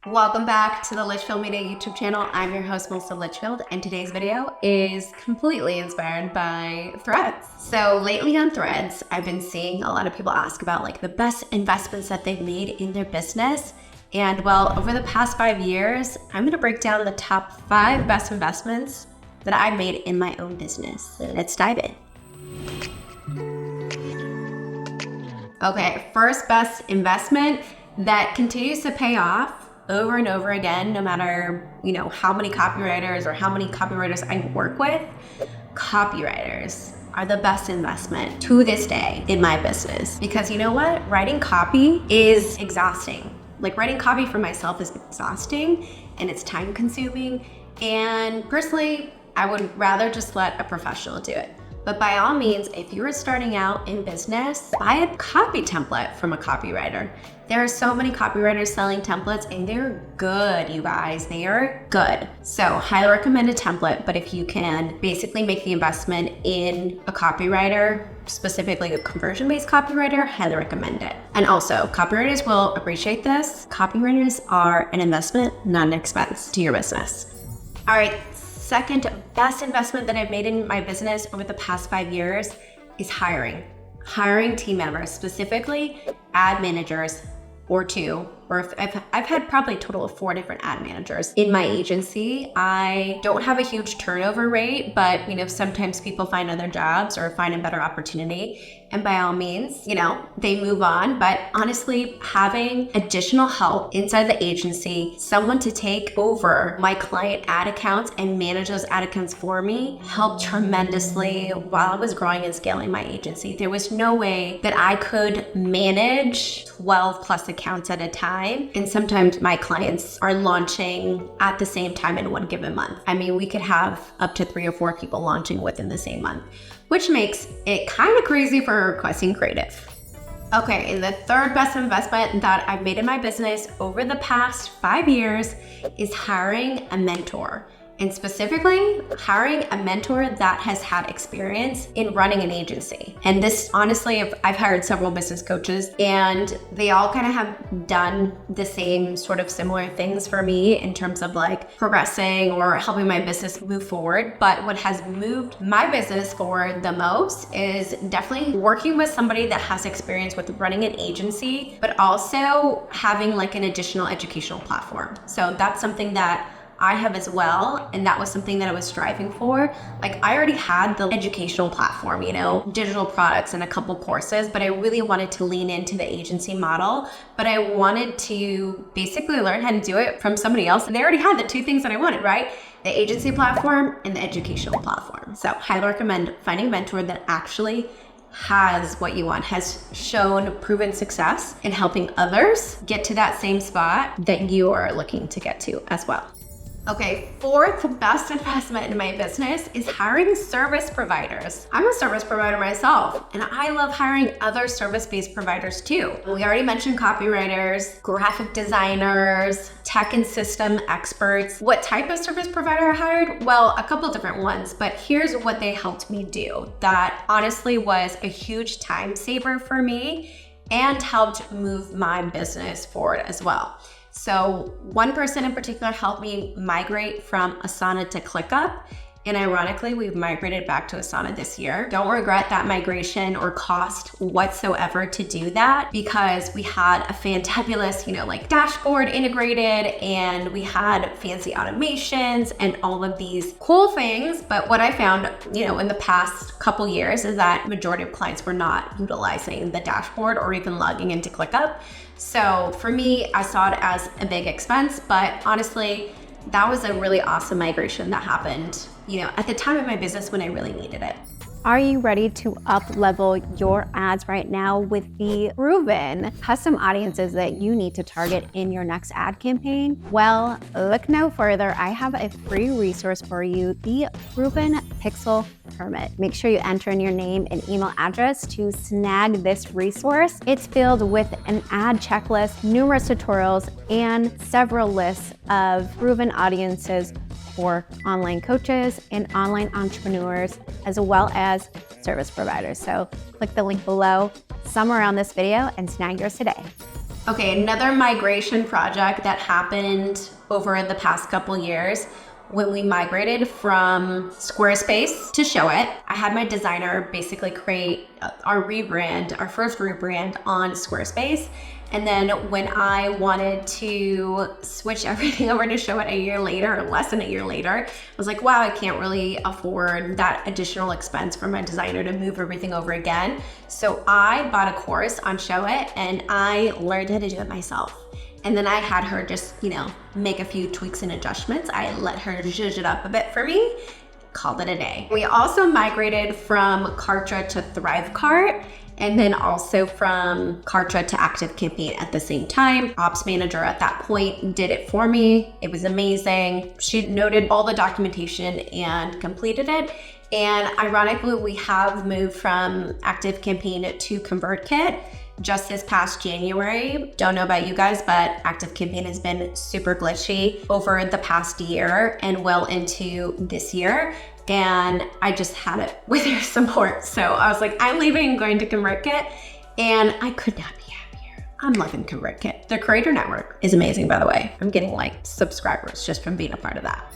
Welcome back to the Litchfield Media YouTube channel. I'm your host, Melissa Litchfield, and today's video is completely inspired by Threads. So lately on Threads, I've been seeing a lot of people ask about like the best investments that they've made in their business. And well, over the past 5 years, I'm gonna break down the top 5 best investments that I've made in my own business. Let's dive in. Okay, first best investment that continues to pay off over and over again, no matter, how many copywriters or how many copywriters I work with. Copywriters are the best investment to this day in my business. Because you know what? Writing copy is exhausting. Like writing copy for myself is exhausting and it's time consuming. And personally, I would rather just let a professional do it. But by all means, if you're starting out in business, buy a copy template from a copywriter. There are so many copywriters selling templates and they're good, you guys, they are good. So highly recommend a template, but if you can basically make the investment in a copywriter, specifically a conversion-based copywriter, highly recommend it. And also, copywriters will appreciate this. Copywriters are an investment, not an expense to your business. All right. Second best investment that I've made in my business over the past 5 years is hiring team members, specifically ad managers or 2, or if I've had probably a total of 4 different ad managers in my agency. I don't have a huge turnover rate, but sometimes people find other jobs or find a better opportunity. And by all means, they move on. But honestly, having additional help inside the agency, someone to take over my client ad accounts and manage those ad accounts for me, helped tremendously while I was growing and scaling my agency. There was no way that I could manage 12 plus accounts at a time. And sometimes my clients are launching at the same time in one given month. I mean, we could have up to 3 or 4 people launching within the same month, which makes it kind of crazy for requesting creative. Okay, and the third best investment that I've made in my business over the past 5 years is hiring a mentor. And specifically, hiring a mentor that has had experience in running an agency. And this, honestly, I've hired several business coaches and they all kind of have done the same sort of similar things for me in terms of like progressing or helping my business move forward. But what has moved my business forward the most is definitely working with somebody that has experience with running an agency, but also having like an additional educational platform. So that's something that I have as well, and that was something that I was striving for. Like I already had the educational platform, digital products and a couple courses, but I really wanted to lean into the agency model, but I wanted to basically learn how to do it from somebody else. And they already had the 2 things that I wanted, right? The agency platform and the educational platform. So highly recommend finding a mentor that actually has what you want, has shown proven success in helping others get to that same spot that you are looking to get to as well. Okay, fourth best investment in my business is hiring service providers. I'm a service provider myself, and I love hiring other service-based providers too. We already mentioned copywriters, graphic designers, tech and system experts. What type of service provider I hired? Well, a couple different ones, but here's what they helped me do that honestly was a huge time saver for me and helped move my business forward as well. So one person in particular helped me migrate from Asana to ClickUp. And ironically, we've migrated back to Asana this year. Don't regret that migration or cost whatsoever to do that, because we had a fantabulous, dashboard integrated and we had fancy automations and all of these cool things. But what I found, in the past couple years is that majority of clients were not utilizing the dashboard or even logging into ClickUp. So for me, I saw it as a big expense, but honestly, that was a really awesome migration that happened, at the time of my business when I really needed it. Are you ready to up-level your ads right now with the proven custom audiences that you need to target in your next ad campaign? Well, look no further. I have a free resource for you, the Proven Pixel Permit. Make sure you enter in your name and email address to snag this resource. It's filled with an ad checklist, numerous tutorials, and several lists of proven audiences for online coaches and online entrepreneurs, as well as service providers. So click the link below, somewhere around this video, and snag yours today. Okay, another migration project that happened over the past couple years when we migrated from Squarespace to Show It. I had my designer basically create our first rebrand on Squarespace. And then when I wanted to switch everything over to Show It a year later, or less than a year later, I was like, wow, I can't really afford that additional expense for my designer to move everything over again. So I bought a course on Show It and I learned how to do it myself. And then I had her just, make a few tweaks and adjustments. I let her zhuzh it up a bit for me, called it a day. We also migrated from Kartra to ThriveCart, and then also from Kartra to ActiveCampaign at the same time. Ops manager at that point did it for me. It was amazing. She noted all the documentation and completed it. And ironically, we have moved from ActiveCampaign to ConvertKit just this past January. Don't know about you guys, but ActiveCampaign has been super glitchy over the past year and well into this year. And I just had it with your support. So I was like, I'm leaving and going to ConvertKit, and I could not be happier. I'm loving ConvertKit. The creator network is amazing, by the way. I'm getting subscribers just from being a part of that.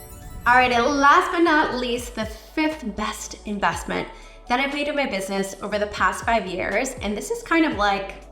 All right, and last but not least, the 5th best investment that I've made in my business over the past 5 years. And this is kind of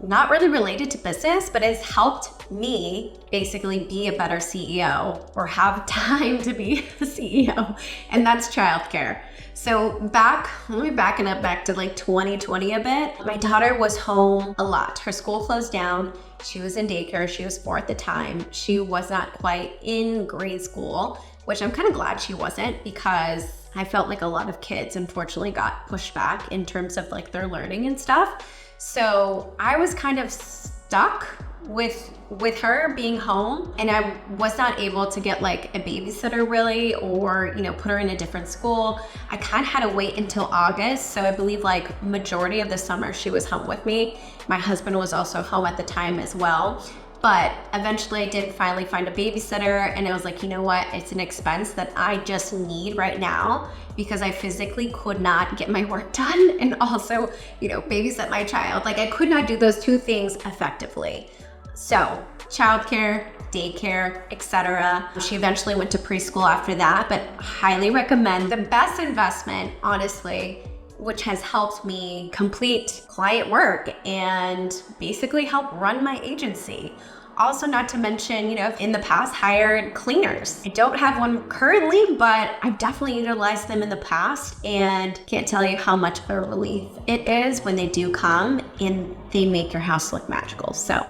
not really related to business, but has helped me basically be a better CEO or have time to be a CEO. And that's childcare. So let me back it up back to 2020 a bit. My daughter was home a lot. Her school closed down. She was in daycare. She was 4 at the time. She was not quite in grade school, which I'm kind of glad she wasn't, because I felt like a lot of kids unfortunately got pushed back in terms of their learning and stuff. So I was kind of stuck with her being home, and I was not able to get a babysitter really, or put her in a different school. I kind of had to wait until August. So I believe majority of the summer she was home with me. My husband was also home at the time as well. But eventually I did finally find a babysitter, and I was like, you know what? It's an expense that I just need right now because I physically could not get my work done and also, babysit my child. I could not do those two things effectively. So childcare, daycare, etc. She eventually went to preschool after that, but highly recommend. The best investment, honestly, which has helped me complete client work and basically help run my agency. Also, not to mention, in the past hired cleaners. I don't have one currently, but I've definitely utilized them in the past, and can't tell you how much of a relief it is when they do come and they make your house look magical. So,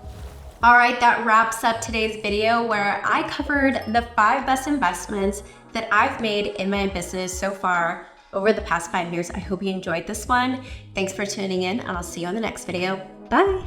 all right, that wraps up today's video where I covered the 5 best investments that I've made in my business so far over the past 5 years. I hope you enjoyed this one. Thanks for tuning in, and I'll see you on the next video. Bye.